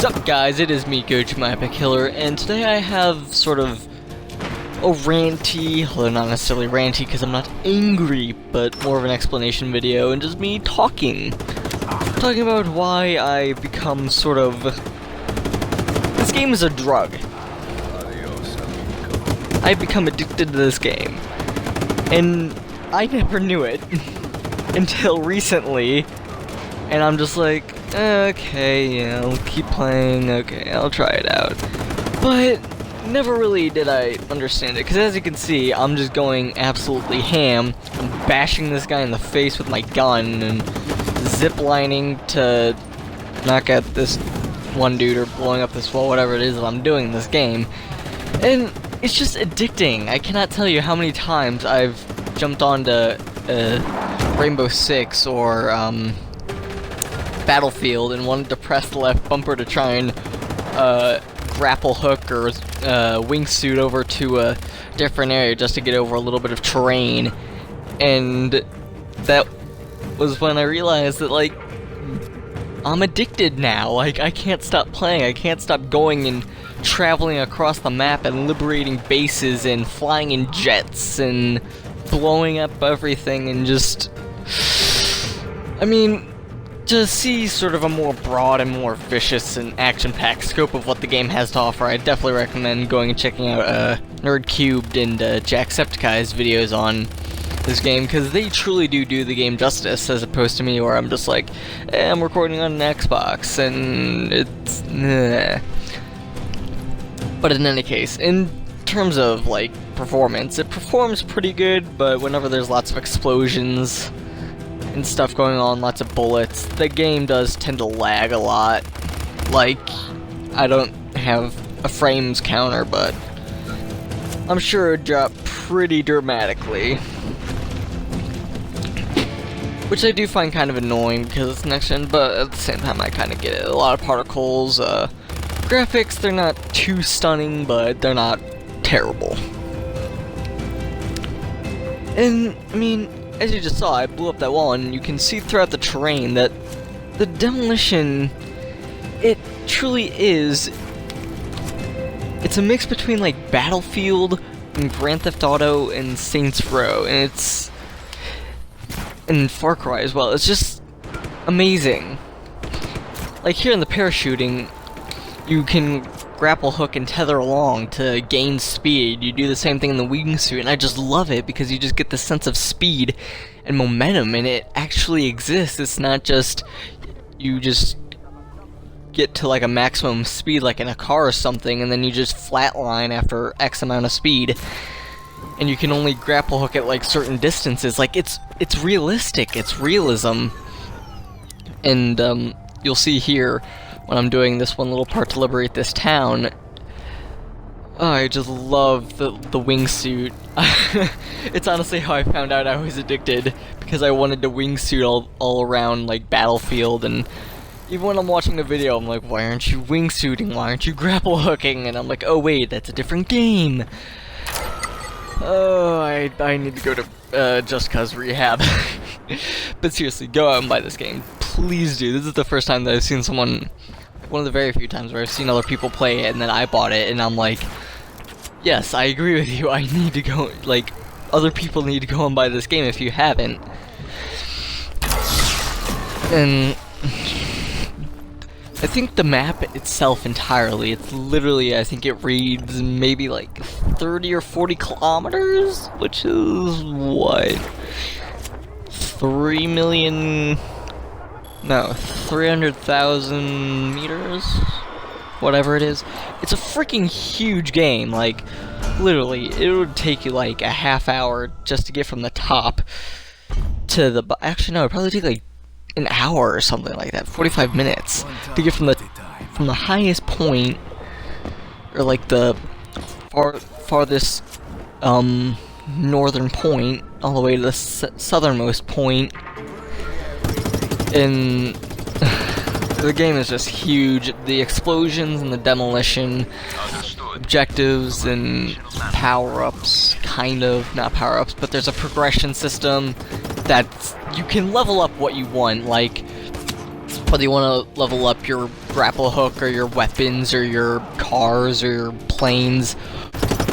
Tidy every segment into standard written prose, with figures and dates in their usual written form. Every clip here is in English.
Sup guys, it is me, Coach My Epic Killer, and today I have sort of a ranty, although not necessarily ranty because I'm not angry, but more of an explanation video, and just me talking about why I become sort of... This game is a drug. I've become addicted to this game, and I never knew it until recently, and I'm just like, okay, yeah, I'll keep playing, okay, I'll try it out. But never really did I understand it, because as you can see, I'm just going absolutely ham. I'm bashing this guy in the face with my gun, and ziplining to knock out this one dude, or blowing up this wall, whatever it is that I'm doing in this game. And it's just addicting. I cannot tell you how many times I've jumped onto Rainbow Six or Battlefield and wanted to press the left bumper to try and grapple hook or wingsuit over to a different area just to get over a little bit of terrain. And that was when I realized that, like, I'm addicted now. Like, I can't stop playing. I can't stop going and traveling across the map and liberating bases and flying in jets and blowing up everything and just... I mean, to see sort of a more broad and more vicious and action-packed scope of what the game has to offer, I definitely recommend going and checking out Nerd Cubed and Jacksepticeye's videos on this game, because they truly do the game justice, as opposed to me, where I'm just like, I'm recording on an Xbox, and it's... But in any case, in terms of, like, performance, it performs pretty good, but whenever there's lots of explosions and stuff going on, lots of bullets, the game does tend to lag a lot. Like, I don't have a frames counter, but I'm sure it dropped pretty dramatically. Which I do find kind of annoying because it's next gen, but at the same time I kind of get it. A lot of particles, graphics, they're not too stunning, but they're not terrible. And, I mean, as you just saw, I blew up that wall, and you can see throughout the terrain that the demolition, it truly is, it's a mix between, like, Battlefield and Grand Theft Auto and Saints Row, and it's, and Far Cry as well. It's just amazing. Like, here in the parachuting, you can grapple hook and tether along to gain speed. You do the same thing in the wingsuit, and I just love it because you just get this sense of speed and momentum, and it actually exists. It's not just you just get to like a maximum speed like in a car or something, and then you just flatline after X amount of speed, and you can only grapple hook at like certain distances. Like, it's realistic, it's realism. And you'll see here when I'm doing this one little part to liberate this town, I just love the wingsuit. It's honestly how I found out I was addicted, because I wanted to wingsuit all around like Battlefield, and even when I'm watching the video I'm like, why aren't you wingsuiting, why aren't you grapple hooking? And I'm like, oh wait, that's a different game. Oh, I need to go to Just Cause rehab. But seriously, go out and buy this game. Please do. This is the first time that I've seen someone, one of the very few times where I've seen other people play it, and then I bought it, and I'm like, yes, I agree with you. I need to go, like, other people need to go and buy this game if you haven't. And I think the map itself entirely, it's literally, I think it reads maybe like 30 or 40 kilometers, which is what? 300,000 meters? Whatever it is. It's a freaking huge game. Like, literally, it would take you like a half hour just to get from the top to the... Actually, no, it'd probably take like an hour or something like that. 45 minutes to get from the highest point, or like the farthest northern point, all the way to the southernmost point. And the game is just huge. The explosions and the demolition, objectives and power-ups, kind of, not power-ups, but there's a progression system that you can level up what you want. Like, whether you want to level up your grapple hook or your weapons or your cars or your planes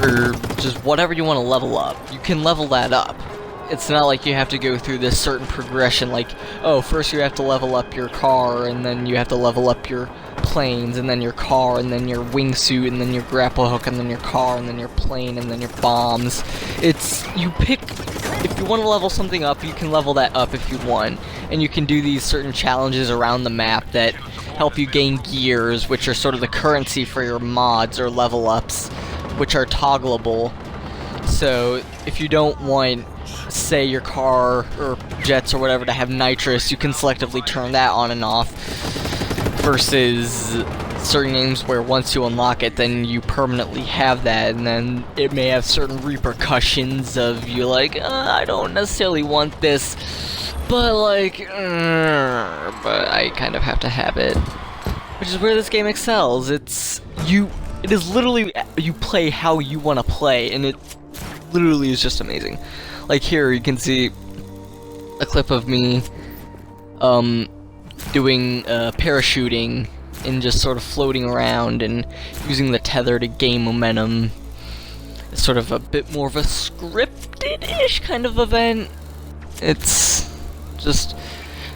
or just whatever you want to level up, you can level that up. It's not like you have to go through this certain progression, like, oh, first you have to level up your car, and then you have to level up your planes, and then your car, and then your wingsuit, and then your grapple hook, and then your car, and then your plane, and then your bombs. It's, you pick, if you want to level something up, you can level that up if you want, and you can do these certain challenges around the map that help you gain gears, which are sort of the currency for your mods or level ups, which are toggleable. So, if you don't want, say, your car or jets or whatever to have nitrous, you can selectively turn that on and off, versus certain games where once you unlock it, then you permanently have that, and then it may have certain repercussions of you like, I don't necessarily want this, but like, but I kind of have to have it. Which is where this game excels. It is literally, you play how you want to play, and it literally is just amazing. Like here, you can see a clip of me doing parachuting and just sort of floating around and using the tether to gain momentum. It's sort of a bit more of a scripted-ish kind of event. It's just...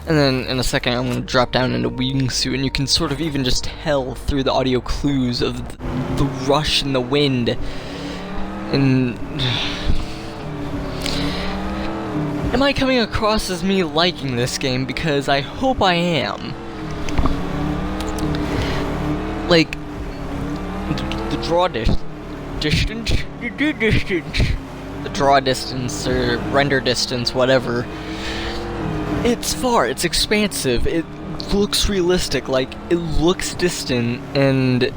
And then in a second I'm going to drop down into wingsuit, and you can sort of even just tell through the audio clues of the rush and the wind. And... Am I coming across as me liking this game? Because I hope I am. Like, the draw distance, the draw distance or render distance, whatever. It's far, it's expansive, it looks realistic, like, it looks distant, and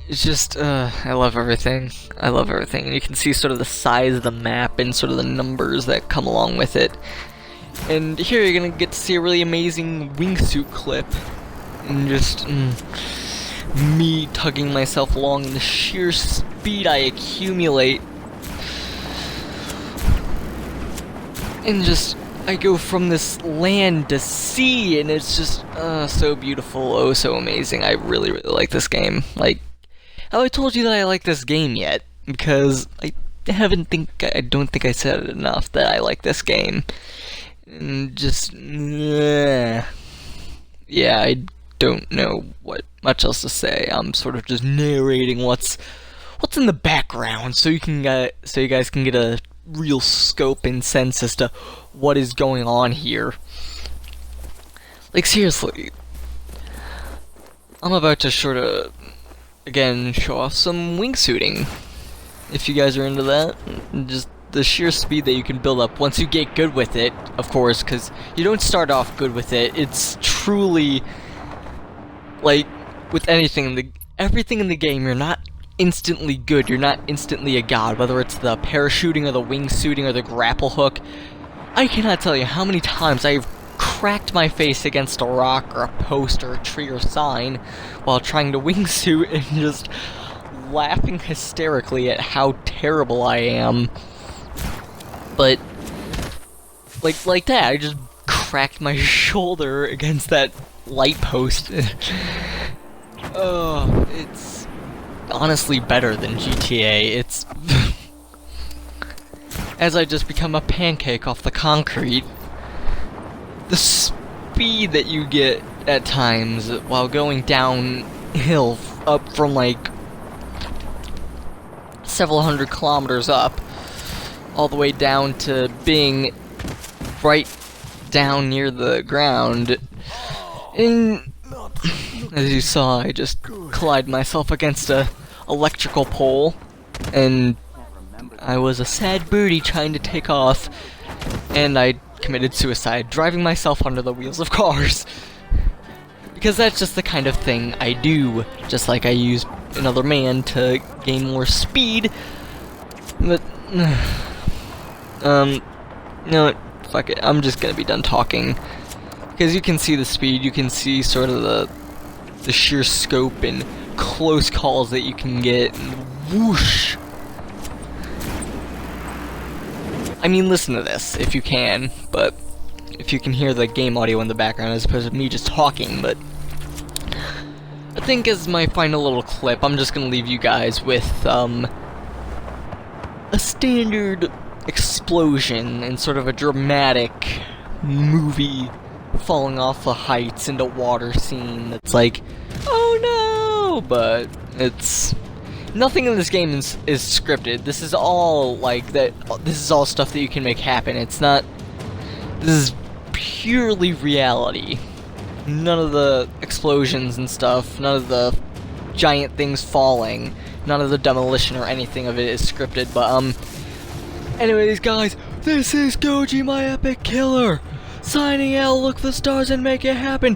it's just, I love everything. I love everything. And you can see sort of the size of the map and sort of the numbers that come along with it. And here you're gonna get to see a really amazing wingsuit clip. And just, me tugging myself along in the sheer speed I accumulate. And just, I go from this land to sea, and it's just, so beautiful, oh so amazing. I really, really like this game. Like, have I told you that I like this game yet? Because I don't think I said it enough that I like this game. And just, yeah, I don't know what much else to say. I'm sort of just narrating what's in the background, so you guys can get a real scope and sense as to what is going on here. Like, seriously, I'm about to sort of, again, show off some wingsuiting. If you guys are into that, just the sheer speed that you can build up once you get good with it, of course, because you don't start off good with it. It's truly, like, with anything, everything in the game, you're not instantly good, you're not instantly a god, whether it's the parachuting or the wingsuiting or the grapple hook. I cannot tell you how many times I've cracked my face against a rock or a post or a tree or sign while trying to wingsuit and just laughing hysterically at how terrible I am. But like that, I just cracked my shoulder against that light post. Oh, it's honestly better than GTA. It's as I just become a pancake off the concrete. The speed that you get at times while going downhill up from like several hundred kilometers up, all the way down to being right down near the ground. And as you saw, I just collided myself against a electrical pole, and I was a sad birdie trying to take off, and I committed suicide, driving myself under the wheels of cars. Because that's just the kind of thing I do, just like I use another man to gain more speed. But, you know what, fuck it, I'm just gonna be done talking. Because you can see the speed, you can see sort of the sheer scope and close calls that you can get, and whoosh! I mean, listen to this, if you can, but if you can hear the game audio in the background as opposed to me just talking, but I think as my final little clip, I'm just gonna leave you guys with, a standard explosion and sort of a dramatic movie falling off the heights into water scene that's like, oh no, but it's... Nothing in this game is scripted. This is all, like, this is all stuff that you can make happen. It's not... This is purely reality. None of the explosions and stuff, none of the giant things falling, none of the demolition or anything of it is scripted, but, anyways, guys, this is Goji, my epic killer, signing out. Look for the stars and make it happen.